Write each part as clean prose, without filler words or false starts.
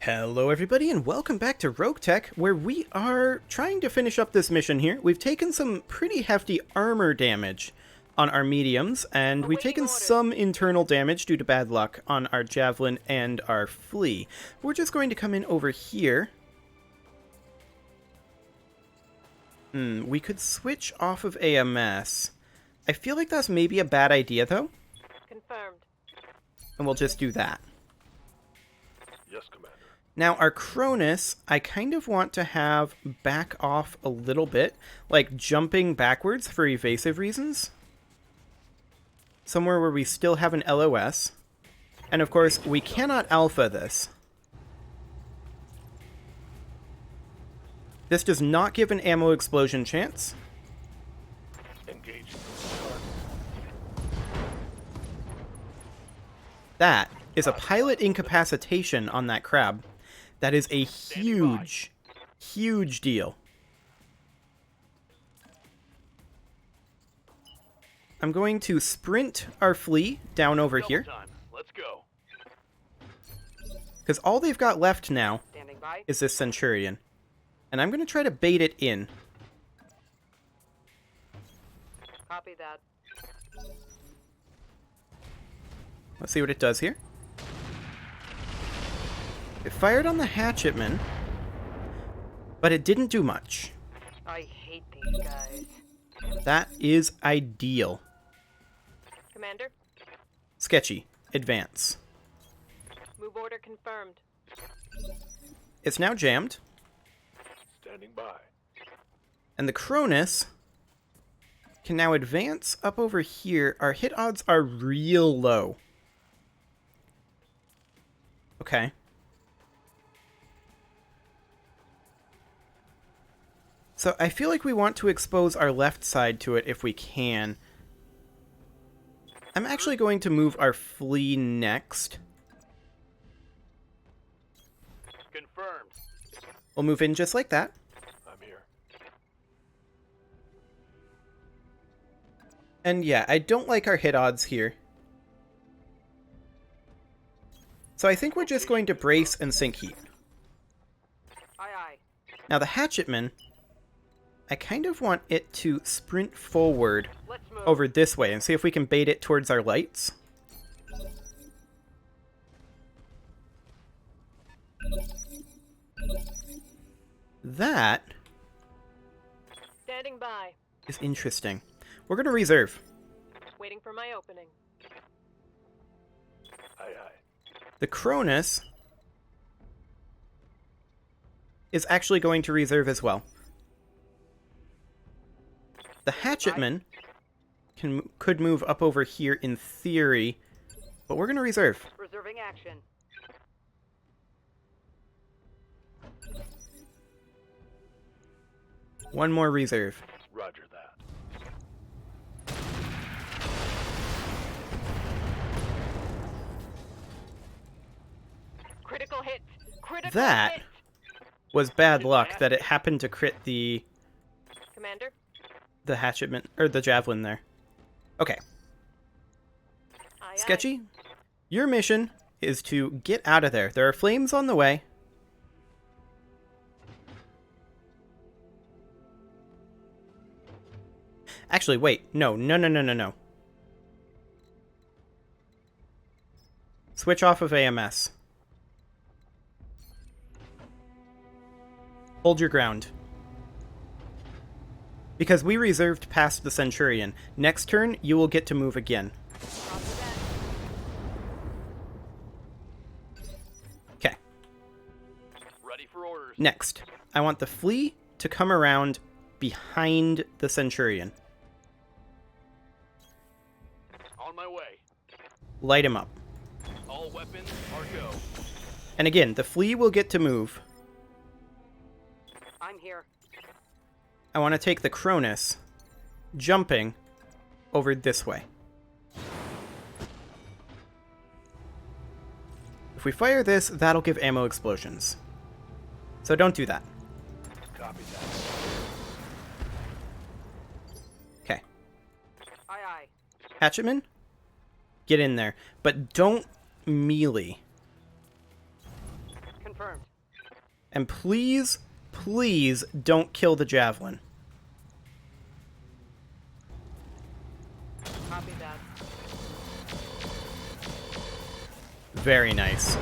Hello everybody and welcome back to RogueTech, where we are trying to finish up this mission here. We've taken some pretty hefty armor damage on our mediums, and we've taken some internal damage due to bad luck on our javelin and our flea. We're just going to come in over here. We could switch off of AMS. I feel like that's maybe a bad idea though. Confirmed. And we'll just do that. Yes, Commander. Now, our Cronus, I kind of want to have back off a little bit, like jumping backwards for evasive reasons. Somewhere where we still have an LOS. And of course, we cannot alpha this. This does not give an ammo explosion chance. Engage. That is a pilot incapacitation on that crab. That is a huge, huge deal. I'm going to sprint our flea down over here. Let's go. Because all they've got left now Standing by. is this Centurion. And I'm going to try to bait it in. Copy that. Let's see what it does here. It fired on the hatchetman, but it didn't do much. I hate these guys. That is ideal. Commander, Sketchy. Advance. move order confirmed. It's now jammed, Standing by. and the Cronus can now advance up over here. Our hit odds are real low. Okay. So I feel like we want to expose our left side to it if we can. I'm actually going to move our flea next. Confirmed. We'll move in just like that. I'm here. And yeah, I don't like our hit odds here. So I think we're just going to brace and sink heat. Aye, aye. Now the hatchetman, I kind of want it to sprint forward Let's move. over this way and see if we can bait it towards our lights. That Standing by. is interesting. We're going to reserve. Waiting for my opening. Aye, aye. The Cronus is actually going to reserve as well. The hatchetman could move up over here in theory, but we're going to reserve. Reserving action. One more reserve. Roger that. Critical hit. Critical That hit. was bad luck that it happened to crit the Commander, hatchetman, or the javelin there. Okay, aye, Sketchy, your mission is to get out of there. There are flames on the way. Actually, wait. No. Switch off of AMS. Hold your ground. Because we reserved past the Centurion. Next turn, you will get to move again. Copy that. Okay. Ready for orders. Next, I want the flea to come around behind the Centurion. On my way. Light him up. All weapons are go. And again, the flea will get to move. I'm here. I want to take the Cronus, jumping over this way. If we fire this, that'll give ammo explosions. So don't do that. Copy that. Okay. Aye, aye. Hatchetman, get in there. But don't melee. Confirmed. Confirmed. And please, please don't kill the javelin. Copy that. Very nice.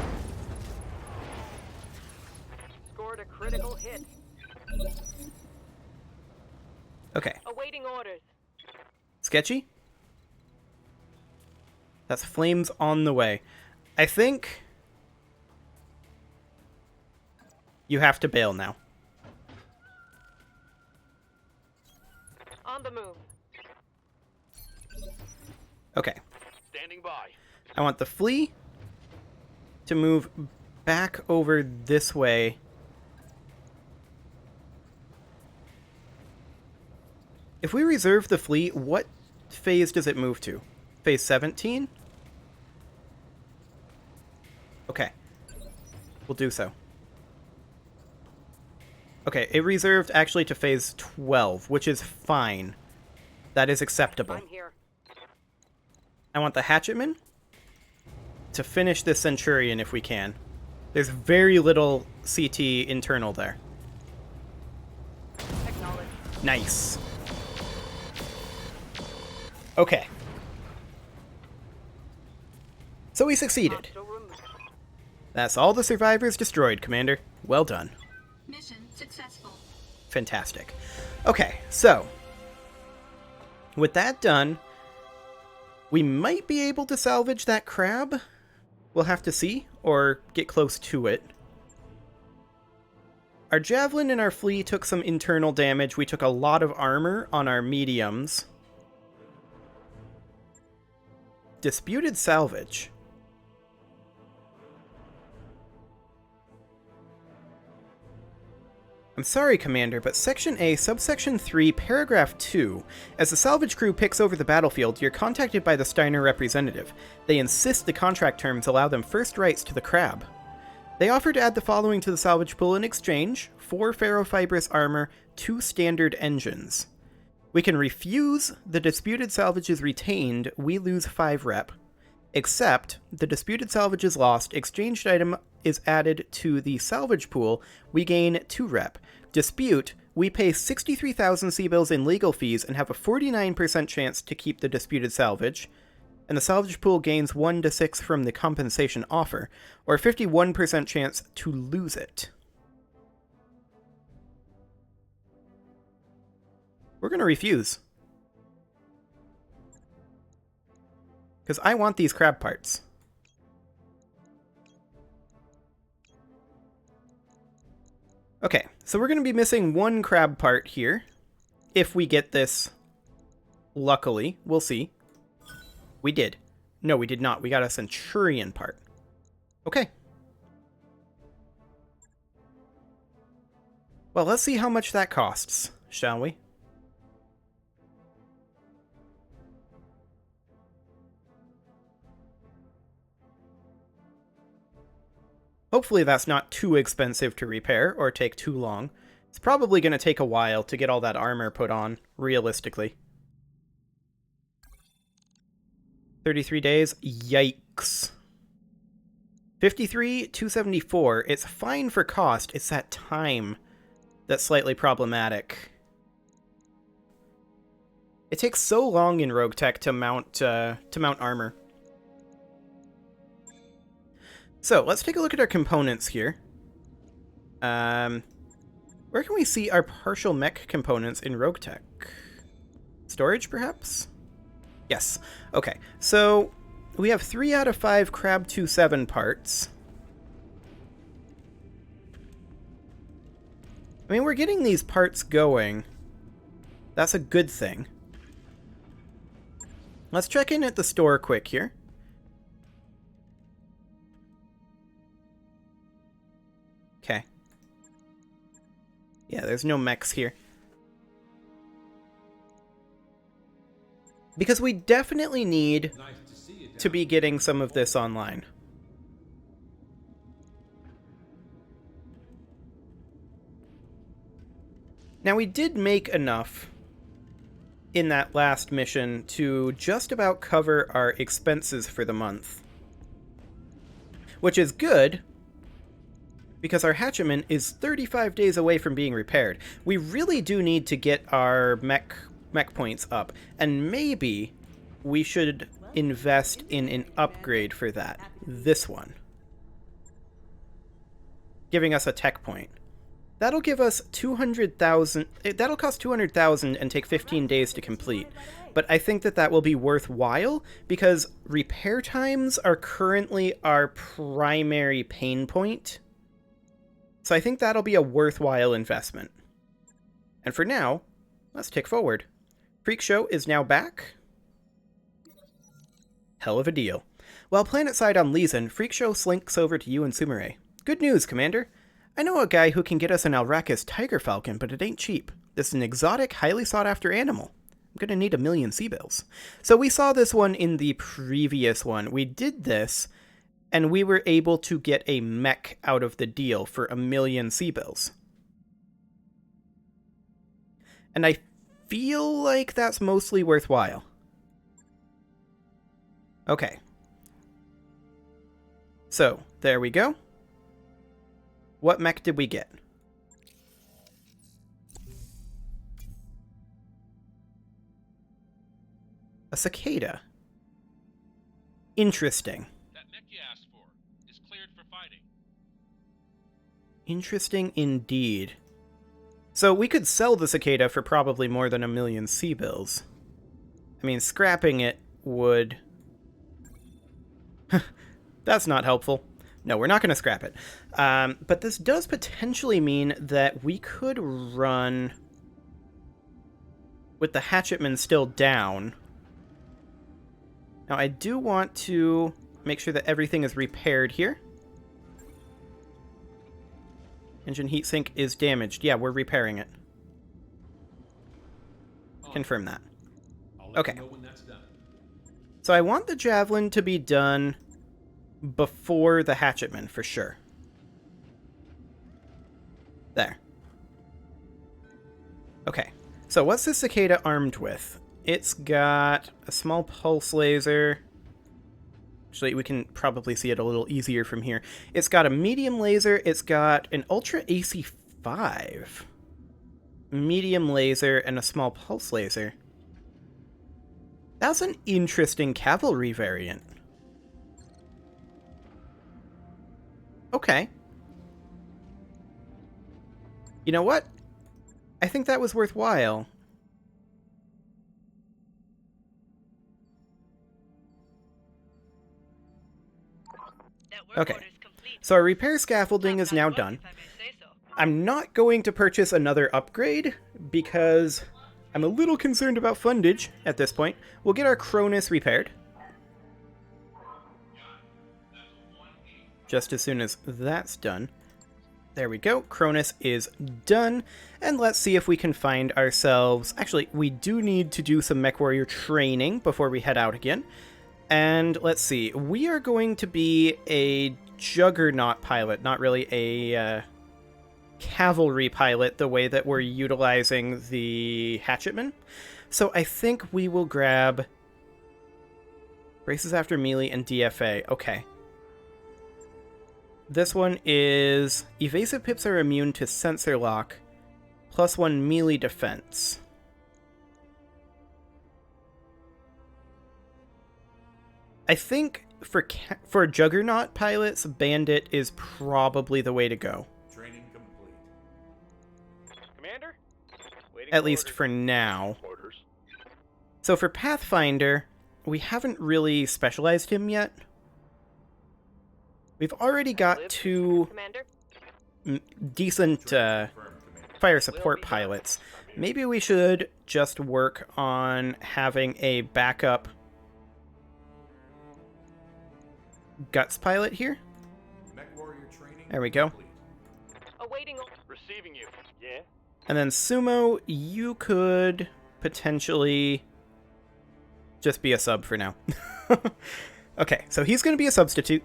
Scored a critical hit. Okay. Awaiting orders. Sketchy? That's flames on the way. I think you have to bail now. On the move. Okay. Standing by. I want the flea to move back over this way. If we reserve the flea, what phase does it move to? Phase 17? Okay. We'll do so. Okay, it reserved actually to phase 12, which is fine. That is acceptable. I'm here. I want the hatchetman to finish this centurion if we can. There's very little CT internal there. Acknowledged. Nice. Okay. So we succeeded. Hostile removed. That's all the survivors destroyed, Commander. Well done. Mission successful. Fantastic. Okay, so with that done, we might be able to salvage that crab. We'll have to see, or get close to it. Our javelin and our flea took some internal damage. We took a lot of armor on our mediums. Disputed salvage. I'm sorry, Commander, but Section A, Subsection 3, Paragraph 2. As the salvage crew picks over the battlefield, you're contacted by the Steiner representative. They insist the contract terms allow them first rights to the crab. They offer to add the following to the salvage pool in exchange: 4 ferrofibrous armor, 2 standard engines. We can refuse, the disputed salvage is retained, we lose 5 rep. Except, the disputed salvage is lost, exchanged item is added to the salvage pool, we gain 2 rep. Dispute, we pay 63,000 C-bills in legal fees and have a 49% chance to keep the disputed salvage, and the salvage pool gains 1 to 6 from the compensation offer, or 51% chance to lose it. We're going to refuse. Because I want these crab parts. Okay, so we're going to be missing 1 crab part here. If we get this, luckily, we'll see. We did. No, we did not. We got a centurion part. Okay. Well, let's see how much that costs, shall we? Hopefully that's not too expensive to repair or take too long. It's probably going to take a while to get all that armor put on, realistically. 33 days? Yikes. 53, 274. It's fine for cost. It's that time that's slightly problematic. It takes so long in RogueTech to mount armor. So, let's take a look at our components here. Where can we see our partial mech components in RogueTech? Storage, perhaps? Yes. Okay, so we have 3 out of 5 Crab 27 parts. I mean, we're getting these parts going. That's a good thing. Let's check in at the store quick here. Okay. Yeah, there's no mechs here. Because we definitely need to be getting some of this online. Now, we did make enough in that last mission to just about cover our expenses for the month. Which is good. because our hatchman is 35 days away from being repaired. We really do need to get our mech points up, and maybe we should invest in an upgrade for that. This one. Giving us a tech point. That'll give us 200,000. That'll cost 200,000 and take 15 days to complete. But I think that that will be worthwhile because repair times are currently our primary pain point. So I think that'll be a worthwhile investment. And for now, let's tick forward. Freak Show is now back. Hell of a deal. While planetside on Leeson, Freak Show slinks over to you and Sumire. Good news, Commander. I know a guy who can get us an Alrakis Tiger Falcon, but it ain't cheap. This is an exotic, highly sought-after animal. I'm gonna need 1,000,000 C-bills. So we saw this one in the previous one. We did this, and we were able to get a mech out of the deal for 1,000,000 C-bills. And I feel like that's mostly worthwhile. Okay. So, there we go. What mech did we get? A cicada. Interesting. That mech you asked for is cleared for fighting. Interesting indeed. So we could sell the cicada for probably more than 1,000,000 C-bills. I mean, scrapping it would... That's not helpful. No, we're not going to scrap it. But this does potentially mean that we could run with the hatchetman still down. Now, I do want to make sure that everything is repaired here. Engine heatsink is damaged. Yeah, we're repairing it. Confirm that. Okay. So I want the Javelin to be done before the hatchetman, for sure. There. Okay. So what's this cicada armed with? It's got a small pulse laser. Actually, we can probably see it a little easier from here. It's got a medium laser. It's got an Ultra AC5. Medium laser and a small pulse laser. That's an interesting cavalry variant. Okay. You know what? I think that was worthwhile. Okay. So our repair scaffolding is now done. I'm not going to purchase another upgrade because I'm a little concerned about fundage at this point. We'll get our Cronus repaired. Just as soon as that's done. There we go. Cronus is done. And let's see if we can find ourselves... Actually, we do need to do some MechWarrior training before we head out again. And let's see. We are going to be a Juggernaut pilot, not really a cavalry pilot, the way that we're utilizing the hatchetman. So I think we will grab braces after melee and DFA. Okay. This one is evasive pips are immune to sensor lock, +1 melee defense. I think for Juggernaut pilots, Bandit is probably the way to go. Training complete. Commander? At least for now. Orders. So for Pathfinder, we haven't really specialized him yet. We've already got 2 decent fire support pilots. Maybe we should just work on having a backup Guts pilot here. There we go. Awaiting. Receiving you. Yeah? And then Sumo, you could potentially just be a sub for now. Okay, so he's going to be a substitute.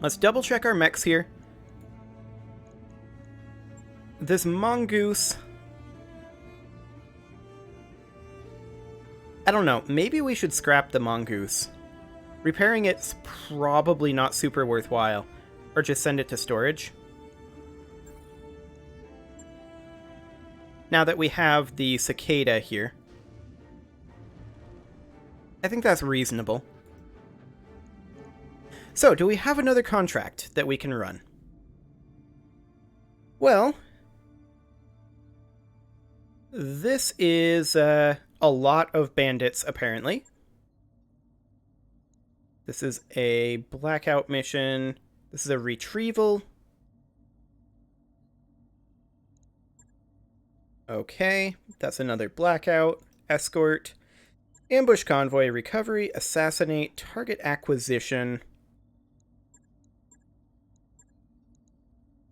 Let's double check our mechs here. This mongoose... I don't know, maybe we should scrap the mongoose. Repairing it's probably not super worthwhile. Or just send it to storage. Now that we have the cicada here. I think that's reasonable. So, do we have another contract that we can run? Well, this is a lot of bandits, apparently. This is a blackout mission. This is a retrieval. Okay, that's another blackout. Escort. Ambush convoy, recovery, assassinate, target acquisition.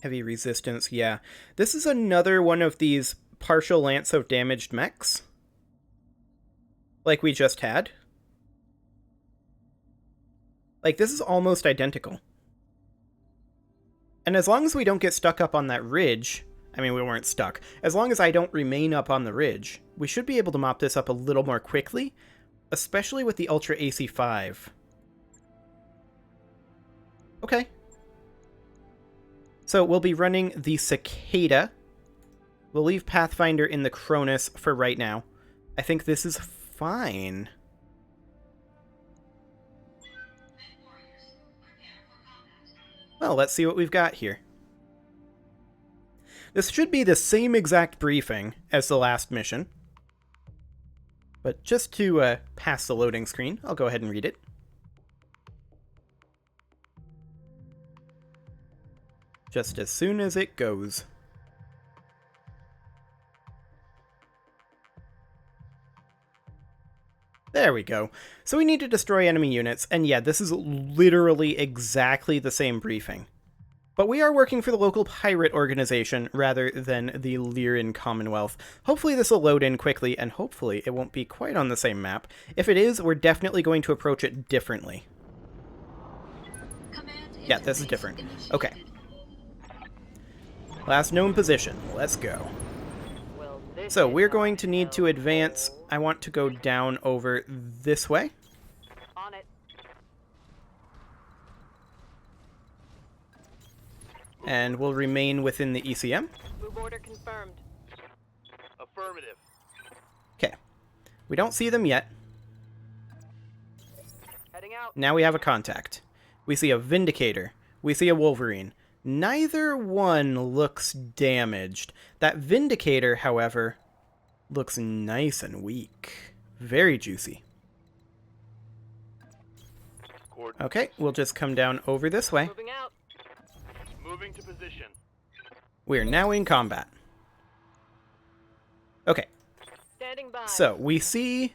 Heavy resistance, yeah. This is another one of these partial lance of damaged mechs. Like we just had. Like, this is almost identical. And as long as we don't get stuck up on that ridge, I mean, we weren't stuck. As long as I don't remain up on the ridge, we should be able to mop this up a little more quickly, especially with the Ultra AC5. Okay. So we'll be running the Cicada. We'll leave Pathfinder in the Cronus for right now. I think this is fine. Well, let's see what we've got here. This should be the same exact briefing as the last mission. But just to pass the loading screen, I'll go ahead and read it. Just as soon as it goes. There we go. So we need to destroy enemy units, and yeah, this is literally exactly the same briefing. But we are working for the local pirate organization rather than the Lyran Commonwealth. Hopefully this will load in quickly, and hopefully it won't be quite on the same map. If it is, we're definitely going to approach it differently. Yeah, this is different. Okay. Last known position. Let's go. Well, this So is we're going to not need to no advance. go. I want to go down over this way. On it. And we'll remain within the ECM. Move order confirmed. Affirmative. Okay. We don't see them yet. Heading out. Now we have a contact. We see a Vindicator. We see a Wolverine. Neither one looks damaged. That Vindicator, however, looks nice and weak. Very juicy. Okay, we'll just come down over this way. Moving out. Moving to position. We are now in combat. Okay, Standing by. so we see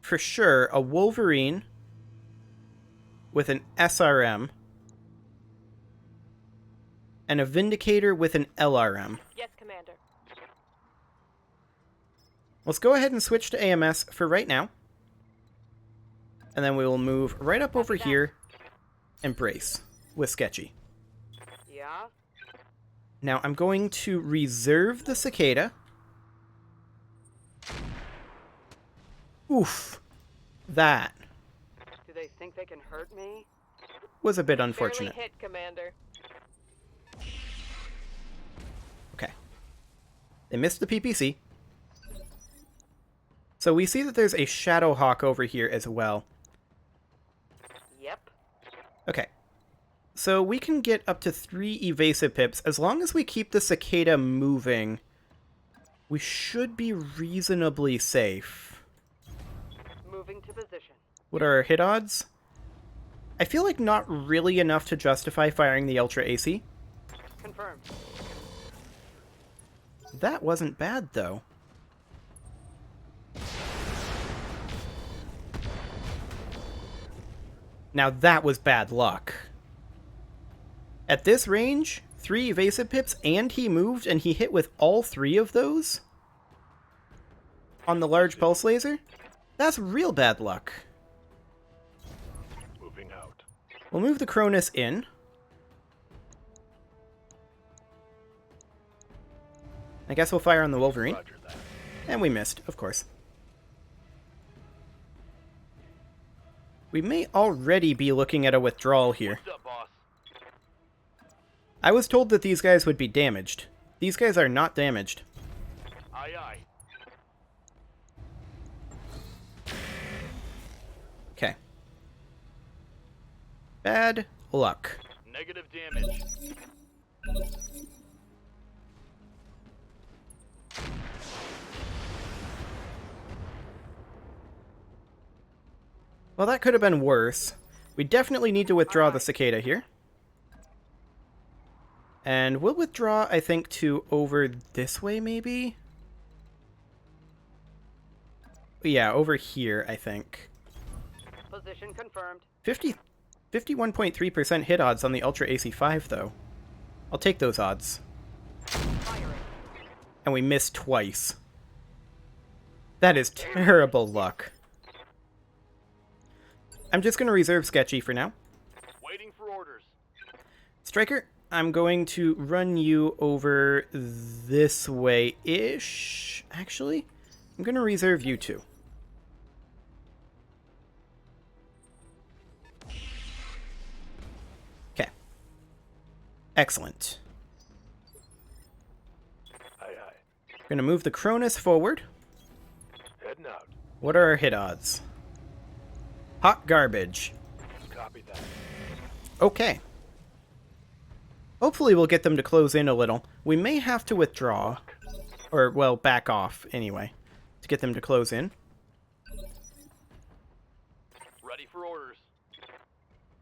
for sure a Wolverine with an SRM and a Vindicator with an LRM. Yes, Commander. Let's go ahead and switch to AMS for right now. And then we will move right up over here and brace with Sketchy. Yeah. Now I'm going to reserve the Cicada. Oof. That Do they think they can hurt me? was a bit unfortunate. Barely hit, Commander. Okay. They missed the PPC. So we see that there's a Shadowhawk over here as well. Yep. Okay. So we can get up to 3 evasive pips. As long as we keep the Cicada moving, we should be reasonably safe. Moving to position. What are our hit odds? I feel like not really enough to justify firing the Ultra AC. Confirmed. That wasn't bad, though. Now that was bad luck. At this range, 3 evasive pips, and he moved, and he hit with all 3 of those on the large pulse laser? That's real bad luck. Moving out. We'll move the Cronus in. I guess we'll fire on the Wolverine. Roger that. And we missed, of course. We may already be looking at a withdrawal here. What's up, boss? I was told that these guys would be damaged. These guys are not damaged. Aye, aye. Okay. Bad luck. Negative damage. Well, that could have been worse. We definitely need to withdraw the cicada here. And we'll withdraw, I think, to over this way, maybe? Yeah, over here, I think. Position confirmed. 51.3% hit odds on the Ultra AC5, though. I'll take those odds. Firing. And we missed twice. That is terrible luck. I'm just going to reserve Sketchy for now. Waiting for orders. Striker, I'm going to run you over this way-ish, actually. I'm going to reserve you two. Okay. Excellent. Aye, aye. We're going to move the Cronus forward. Heading out. What are our hit odds? Hot garbage. Copy that. Okay. Hopefully we'll get them to close in a little. We may have to withdraw. Or, well, back off, anyway. To get them to close in. Ready for orders.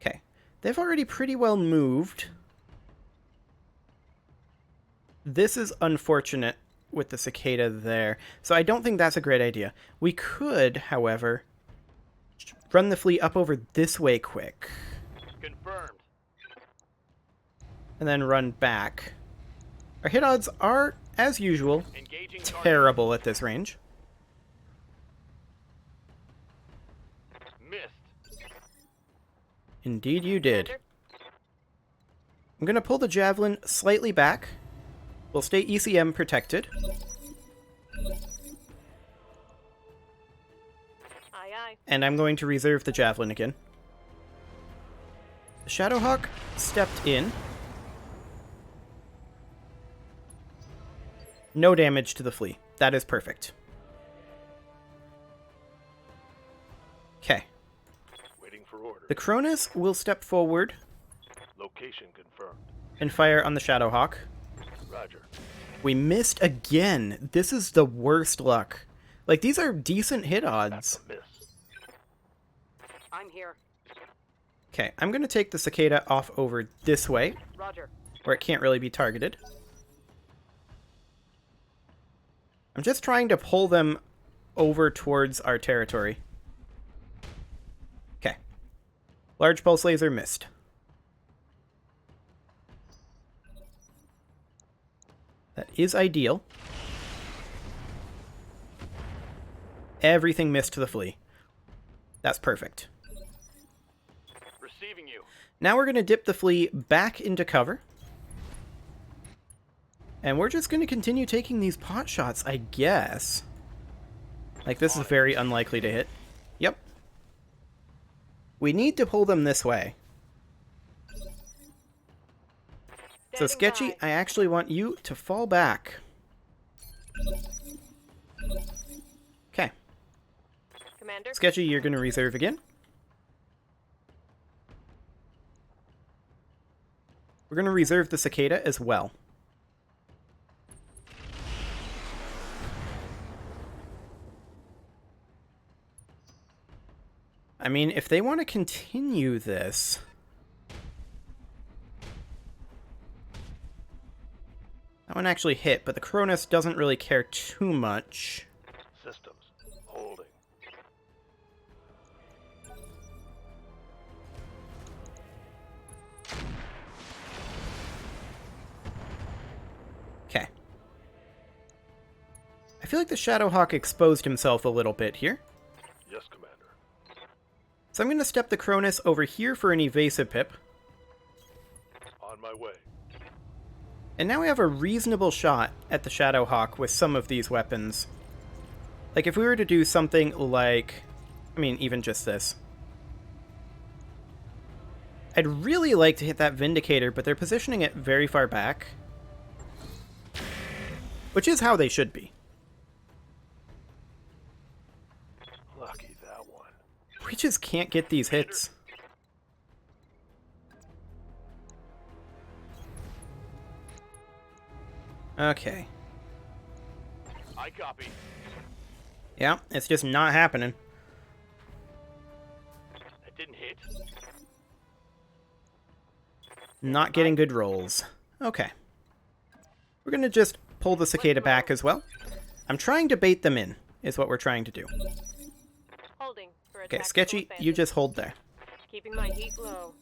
Okay. They've already pretty well moved. This is unfortunate with the cicada there. So I don't think that's a great idea. We could, however, run the fleet up over this way quick. Confirmed. And then run back. Our hit odds are, as usual, Engaging target. terrible at this range. Missed. Indeed you did. Commander, I'm going to pull the Javelin slightly back. We'll stay ECM protected. aye, aye. And I'm going to reserve the Javelin again. The Shadowhawk stepped in. No damage to the flea. That is perfect. Okay. Waiting for orders. The Cronus will step forward Location confirmed. and fire on the Shadowhawk. Roger. We missed again. This is the worst luck. Like, these are decent hit odds. That's a miss. I'm here. Okay, I'm going to take the cicada off over this way, Roger. where it can't really be targeted. I'm just trying to pull them over towards our territory. Okay. Large pulse laser missed. That is ideal. Everything missed to the flea. That's perfect. Receiving you. Now we're going to dip the flea back into cover. And we're just going to continue taking these pot shots, I guess. Like, this is very unlikely to hit. Yep. We need to pull them this way. So, Standing Sketchy, by. I actually want you to fall back. Okay. Commander, Sketchy, you're going to reserve again. We're going to reserve the cicada as well. I mean, if they want to continue this... That one actually hit, but the Cronus doesn't really care too much. Systems. Holding. Okay. I feel like the Shadowhawk exposed himself a little bit here. Yes, Commander. So I'm going to step the Cronus over here for an evasive pip. On my way. And now we have a reasonable shot at the Shadowhawk with some of these weapons. Like, if we were to do something like... I mean, even just this. I'd really like to hit that Vindicator, but they're positioning it very far back. Which is how they should be. Lucky that one. We just can't get these hits. Okay. I copy. Yeah, it's just not happening. That didn't hit. Not getting good rolls. Okay. We're gonna just pull the cicada back as well. I'm trying to bait them in, is what we're trying to do. Holding for a Okay, tactical Sketchy, advantage. you just hold there. Keeping my heat low.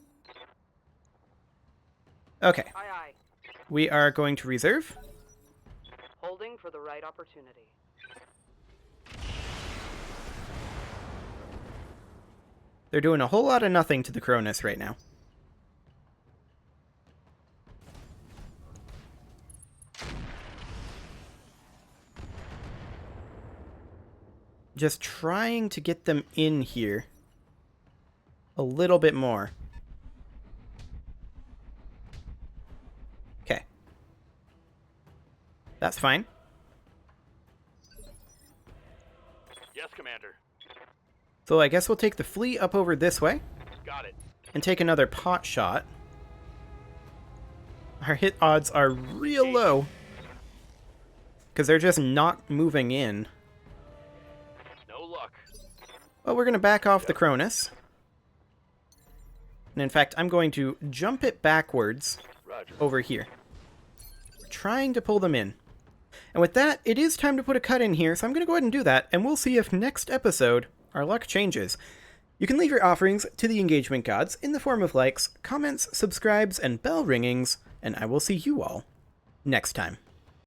Okay, Aye, aye. we are going to reserve. Holding for the right opportunity. They're doing a whole lot of nothing to the Cronus right now. Just trying to get them in here a little bit more. Okay. That's fine. Yes, Commander. So I guess we'll take the flea up over this way Got it. and take another pot shot. Our hit odds are real low because they're just not moving in. No luck. Well, we're going to back off the Cronus. And in fact, I'm going to jump it backwards Roger. over here. We're trying to pull them in. And with that, it is time to put a cut in here, so I'm going to go ahead and do that, and we'll see if next episode our luck changes. You can leave your offerings to the engagement gods in the form of likes, comments, subscribes, and bell ringings, and I will see you all next time.